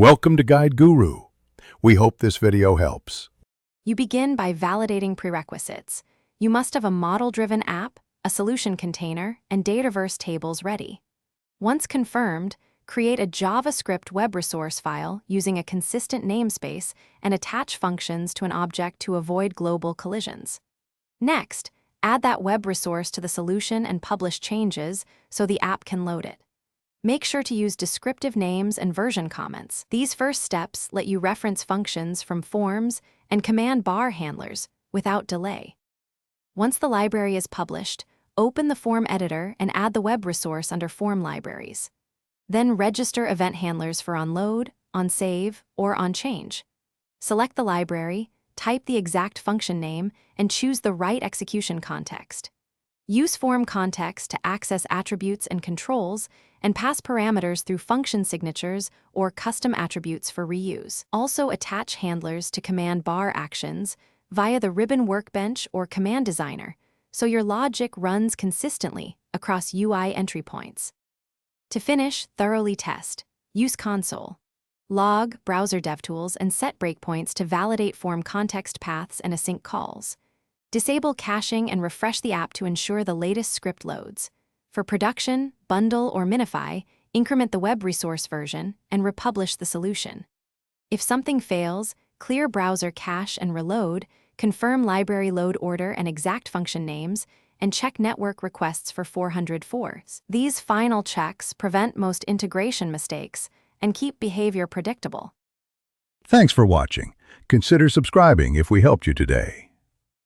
Welcome to Guide Guru. We hope this video helps. You begin by validating prerequisites. You must have a model-driven app, a solution container, and Dataverse tables ready. Once confirmed, create a JavaScript web resource file using a consistent namespace and attach functions to an object to avoid global collisions. Next, add that web resource to the solution and publish changes so the app can load it. Make sure to use descriptive names and version comments. These first steps let you reference functions from forms and command bar handlers without delay. Once the library is published, open the form editor and add the web resource under form libraries. Then register event handlers for onload, onsave, or onchange. Select the library, type the exact function name, and choose the right execution context. Use form context to access attributes and controls, and pass parameters through function signatures or custom attributes for reuse. Also attach handlers to command bar actions via the ribbon workbench or command designer, so your logic runs consistently across UI entry points. To finish, thoroughly test. Use console. Log, browser DevTools, and set breakpoints to validate form context paths and async calls. Disable caching and refresh the app to ensure the latest script loads. For production, bundle, or minify, increment the web resource version and republish the solution. If something fails, clear browser cache and reload, confirm library load order and exact function names, and check network requests for 404s. These final checks prevent most integration mistakes and keep behavior predictable. Thanks for watching. Consider subscribing if we helped you today.